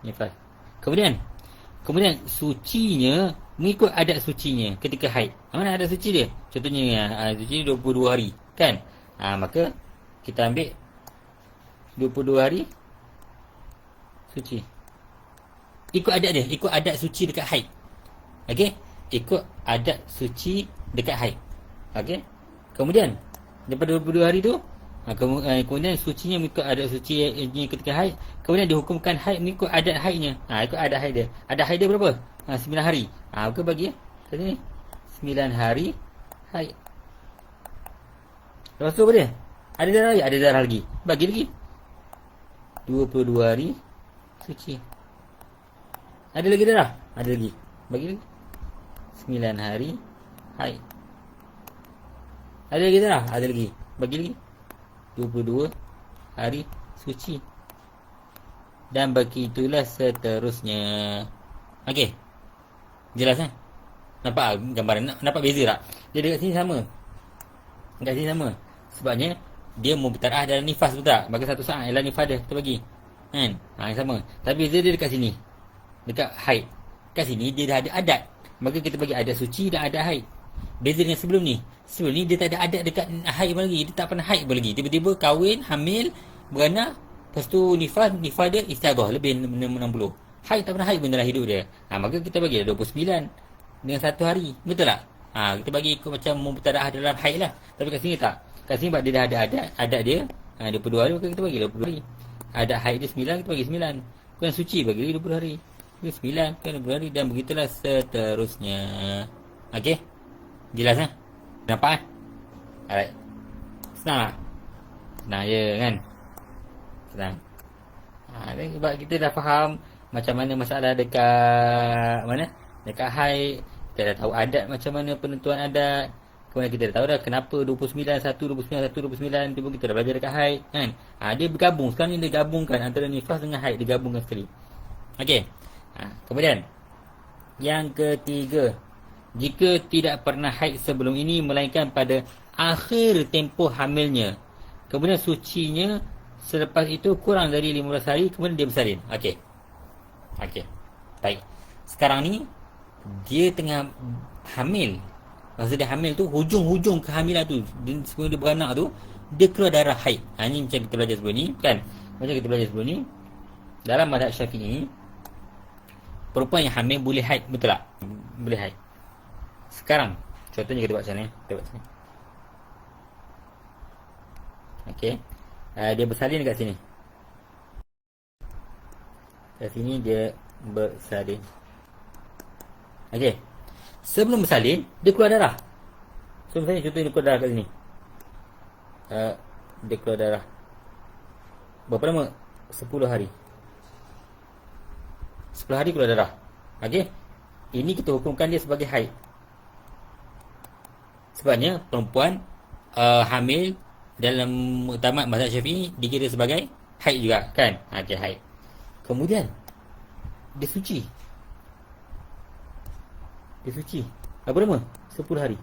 nifas. Kemudian sucinya mengikut adat sucinya ketika haid. Mana adat suci dia? Contohnya suci 22 hari, kan? Maka kita ambil 22 hari suci. Ikut adat dia, ikut adat suci dekat haid. Okey? Ikut adat suci dekat haid. Okey? Kemudian daripada 22 hari tu, kemudian sucinya mengikut adat suci ketika haid. Kemudian dihukumkan haid mengikut adat haidnya. Ikut adat haid dia. Adat haid dia berapa? 9 hari. Maka bagi kat sini 9 hari haid. Lepas tu apa dia? Ada darah lagi? Ada darah lagi. Bagi lagi 22 hari suci. Ada lagi darah? Ada lagi. Bagi lagi 9 hari haid. Ada lagi darah? Ada lagi. Bagi lagi 22 hari suci. Dan begitulah seterusnya. Okey. Jelas kan? Nampak gambaran? Nampak beza tak? Dia dekat sini sama. Dekat sini sama. Sebabnya dia mubtada'ah dalam nifas, betul tak? Bagi satu saat ialah nifas dia, kita bagi. Kan? Yang sama. Tapi beza dia dekat sini. Dekat haid. Kat sini dia dah ada adat. Maka kita bagi adat suci dan adat haid. Beza dengan sebelum ni. Sebelum ni dia tak ada adat dekat haid pun lagi. Dia tak pernah haid pun lagi. Tiba-tiba kahwin, hamil, beranak. Lepas tu nifas dia istiadah lebih 60. Haid tak pernah haid pun dalam hidup dia. Maka kita bagi 29 dengan 1 hari. Betul tak? Kita bagi ikut macam mubtada'ah dalam haid lah. Tapi kat sini tak. Kat sini sebab dia dah ada adat dia. 22 hari maka kita bagi 20 hari. Adat haid dia 9, kita bagi 9. Bukan suci bagi 20 hari. Bagi 9, kan 20 hari. Dan begitulah seterusnya. Okey? Jelas kan? Nampak kan? Alright. Senang tak? Senang je kan? Senang. Sebab kita dah faham macam mana masalah dekat mana? Dekat haid. Kita dah tahu adat macam mana penentuan adat. Kemudian kita dah tahu dah kenapa 29, 1, 29, 1, 29 tu pun kita dah belajar dekat haid kan? Dia bergabung. Sekarang ni dia gabungkan antara nifas dengan haid, dia gabungkan sekali. Okey. Kemudian yang ketiga, jika tidak pernah haid sebelum ini melainkan pada akhir tempoh hamilnya, kemudian sucinya selepas itu kurang dari 15 hari, kemudian dia bersalin. Okey. Baik. Sekarang ni dia tengah hamil. Masa dia hamil tu, hujung-hujung kehamilan tu, sebelum dia beranak tu, dia keluar darah haid. Ini macam kita belajar sebelum ni kan. Macam kita belajar sebelum ni, dalam mazhab Syafi'i, perempuan yang hamil boleh haid, betul tak? Boleh haid. Sekarang contohnya kita buat macam ni. Okey. Dia bersalin dekat sini. Kat sini dia bersalin. Okey. Sebelum bersalin, dia keluar darah. So misalnya contohnya dia keluar darah kat sini. Dia keluar darah. Berapa lama? 10 hari. 10 hari keluar darah. Okey. Ini kita hukumkan dia sebagai haid. Sebabnya perempuan hamil dalam muktamad mazhab Syafi'i dikira sebagai haid juga kan? Okey, haid. Kemudian dia suci. Berapa lama? 10 hari.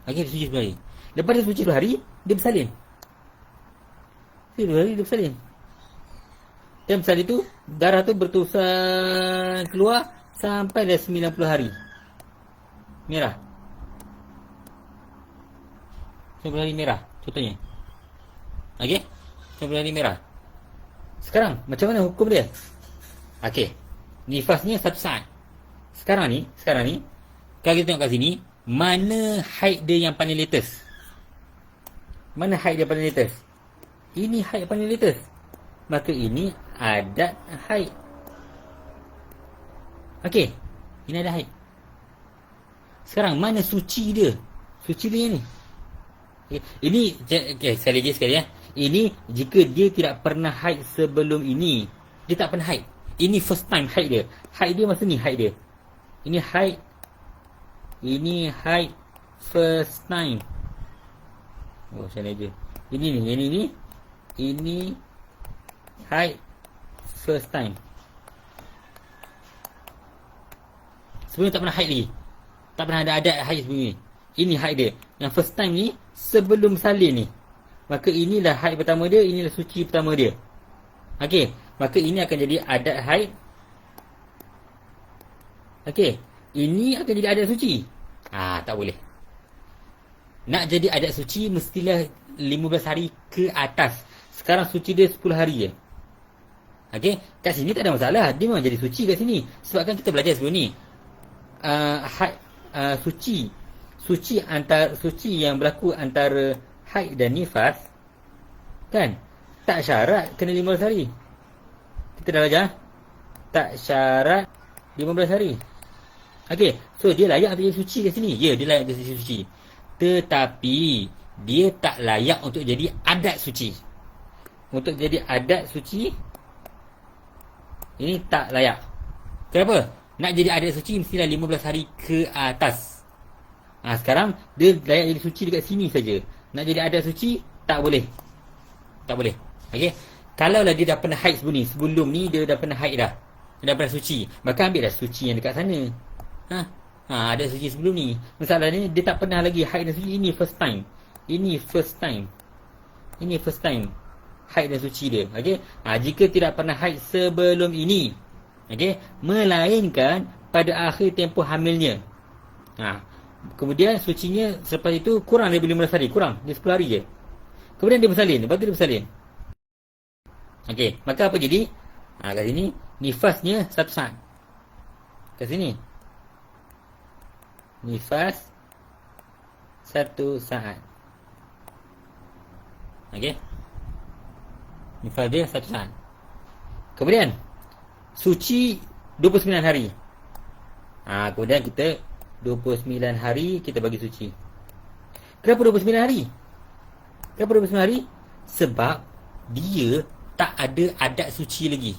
Okey, dia suci 10 hari. Lepas dia suci 10 hari, dia bersalin. 10 hari dia bersalin. Dan bersalin tu, darah tu berterusan keluar sampai dah 90 hari. Merah. 90 hari merah contohnya. Okey? 90 hari merah. Sekarang macam mana hukum dia? Okey. Nifasnya 1 saat. Sekarang ni kalau kita tengok kat sini, mana haid dia yang paling latest? Mana haid dia paling latest? Ini haid paling latest. Maka ini adat haid. Okey. Ini ada haid. Sekarang mana suci dia? Suci dia ni. Okay. Ini sekali lagi. Ini jika dia tidak pernah haid sebelum ini. Dia tak pernah haid. Ini first time haid dia. Haid dia masa ni haid dia. Ini haid first time. Macam ni je. Ini haid first time. Sebelum tak pernah haid lagi. Tak pernah ada adat haid sebelum ni. Ini haid dia. Yang first time ni sebelum salin ni. Maka inilah haid pertama dia, inilah suci pertama dia. Okey, maka ini akan jadi adat haid. Okey, ini akan jadi adat suci. Tak boleh. Nak jadi adat suci mestilah 15 hari ke atas. Sekarang suci dia 10 hari je. Okey, kat sini tak ada masalah. Dia memang jadi suci kat sini. Sebab kan kita belajar sebelum ni. Suci yang berlaku antara haid dan nifas kan, tak syarat kena 15 hari. Kita dah belajar tak syarat 15 hari. Okey, so dia layak untuk jadi suci kat sini. Ya, dia layak untuk jadi suci. Tetapi dia tak layak untuk jadi adat suci. Untuk jadi adat suci ini tak layak. Kenapa? Nak jadi adat suci mestilah 15 hari ke atas. Sekarang dia layak jadi suci dekat sini saja. Nak jadi adat suci tak boleh. Tak boleh. Okey. Kalaulah dia dah pernah haid sebelum ni dia dah pernah haid dah. Dia dah pernah suci, maka ambillah suci yang dekat sana. Adat suci sebelum ni. Masalahnya dia tak pernah lagi haid dan suci. Ini first time. Haid dan suci dia. Okey. Jika tidak pernah haid sebelum ini, okey, melainkan pada akhir tempoh hamilnya. Kemudian sucinya selepas itu kurang dari 15 hari. Kurang. Dia 10 hari je. Kemudian dia bersalin. Lepas tu dia bersalin. Okey. Maka apa jadi? Kat sini nifasnya 1 saat. Kat sini nifas 1 saat. Okey. Nifas dia 1 saat. Kemudian suci 29 hari. Kemudian kita 29 hari kita bagi suci. Kenapa 29 hari? Kenapa 29 hari? Sebab dia tak ada adat suci lagi.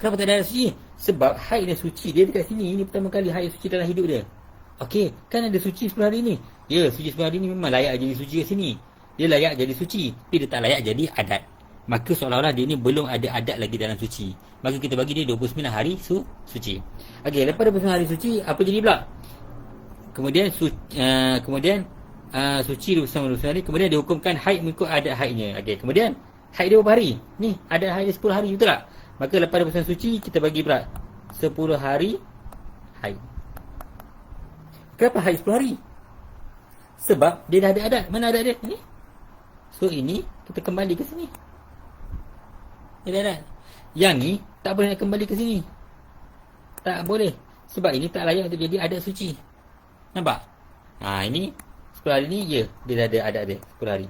Kenapa tak ada adat suci? Sebab haid dan suci dia dekat sini. Ini pertama kali haid suci dalam hidup dia. Okey, kan ada suci 10 hari ni. Ya, suci 10 hari ni memang layak jadi suci kat sini. Dia layak jadi suci, tapi dia tak layak jadi adat. Maka seolah-olah dia ni belum ada adat lagi dalam suci. Maka kita bagi dia 29 hari suci. Okey, lepas 29 hari suci, apa jadi pula? Kemudian suci 29 hari, kemudian dihukumkan haid mengikut adat haidnya. Okey, kemudian haid dia berapa hari? Ni, adat haid dia 10 hari, betul tak? Maka lepas 29 suci, kita bagi pula 10 hari haid. Kenapa haid 10 hari? Sebab dia dah ada adat. Mana adat dia? Ini. So ini kita kembali ke sini. Dia dah ada. Yang ni tak boleh nak kembali ke sini. Tak boleh. Sebab ini tak layak untuk jadi adat suci. Nampak? Ini 10 hari ni ya, dia dah ada adat dia 10 hari.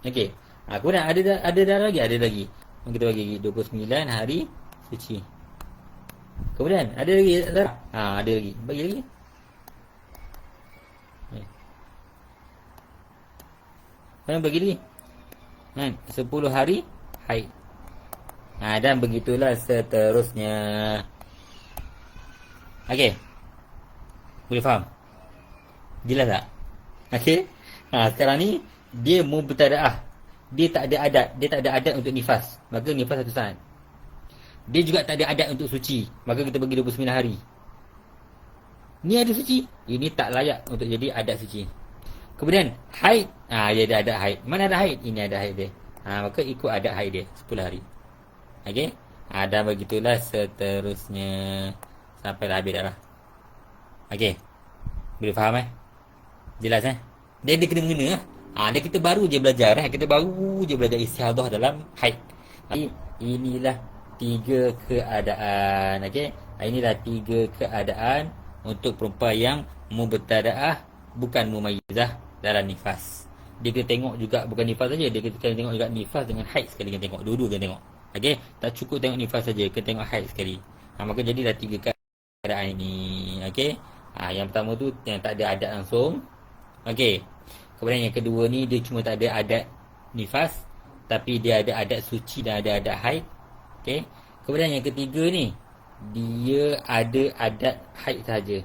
Okey. Kemudian ada lagi, ada lagi. Kita bagi 29 hari suci. Kemudian ada lagi ada lagi. Bagi lagi. Mana bagi lagi? 10 hari haid. Dan begitulah seterusnya. Okey. Boleh faham? Jelas tak? Okey. Sekarang ni dia mubtadaah. Dia tak ada adat. Dia tak ada adat untuk nifas. Maka nifas satu saat. Dia juga tak ada adat untuk suci. Maka kita bagi 29 hari. Ni ada suci. Ini tak layak untuk jadi adat suci. Kemudian haid. Dia ada adat haid. Mana ada haid? Ini ada haid dia. Maka ikut adat haid dia 10 hari. Okey. Dan begitulah seterusnya. Sampai dah habis dah lah. Okey. Boleh faham Jelas Dia kena-kena Dia kita baru je belajar Kita baru je belajar istihadah dalam haid. Inilah 3 keadaan. Okey. Inilah 3 keadaan untuk perempuan yang mubtadaah bukan mumayyizah dalam nifas. Dia kena tengok juga bukan nifas saja, dia kena tengok juga nifas dengan haid sekali kena tengok. Dua-dua kena tengok. Okey, tak cukup tengok nifas saja, kena tengok haid sekali. Maka jadilah 3 keadaan ini. Okey. Yang pertama tu yang tak ada adat langsung. Okey. Kemudian yang kedua ni dia cuma tak ada adat nifas tapi dia ada adat suci dan ada adat haid. Okey. Kemudian yang ketiga ni dia ada adat haid saja.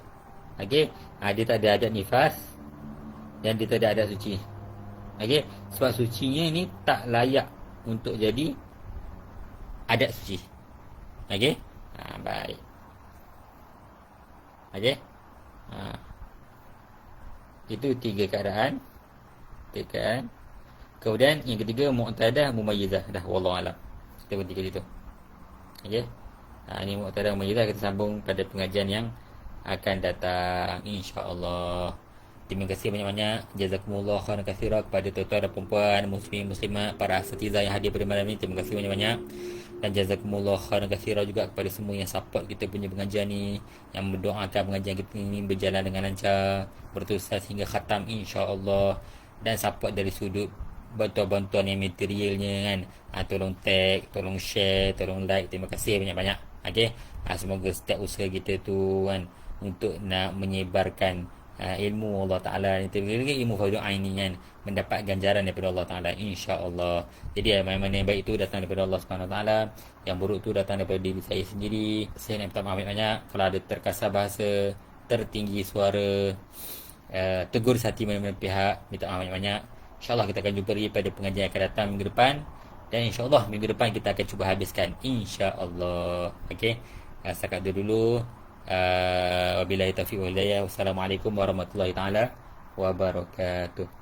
Okey. Dia tak ada adat nifas dan dia tak ada adat suci. Okey. Sebab sucinya ni tak layak untuk jadi adat suci. Okey. Baik. Okey. Itu 3 keadaan. Kemudian yang ketiga mu'tadah mumayyizah. Dah wallahu alam. Kita berhenti kat situ. Okey. Ini mu'tadah mumayyizah, kita sambung pada pengajian yang akan datang insya-Allah. Terima kasih banyak-banyak. Jazakumullah khairan katsira kepada tuan-tuan dan puan-puan, muslimat, para asatidzah yang hadir pada malam ini. Terima kasih banyak-banyak. Dan jazakumullah khairan katsira juga kepada semua yang support kita punya pengajian ni, yang mendoakan pengajian kita ini berjalan dengan lancar, berterusan hingga khatam insya-Allah, dan support dari sudut bantuan-bantuan yang materialnya kan. Tolong tag, tolong share, tolong like. Terima kasih banyak-banyak. Okey. Semoga setiap usaha kita tu kan untuk nak menyebarkan ilmu Allah Ta'ala ni, ilmu fardu ain ni kan, mendapat ganjaran daripada Allah Ta'ala insya-Allah. Jadi mana yang baik itu datang daripada Allah Subhanahu Wa Ta'ala, yang buruk tu datang daripada diri saya sendiri. Saya nak minta maaf banyak kalau ada terkasar bahasa, tertinggi suara, tegur hati mana-mana pihak. Minta maaf banyak-banyak. InsyaAllah kita akan jumpa lagi pada pengajian yang akan datang minggu depan. Dan insyaAllah minggu depan kita akan cuba habiskan insyaAllah. Okay. Setakat dulu. Wabillahi taufiq wal hidayah. Wassalamualaikum warahmatullahi taala wabarakatuh.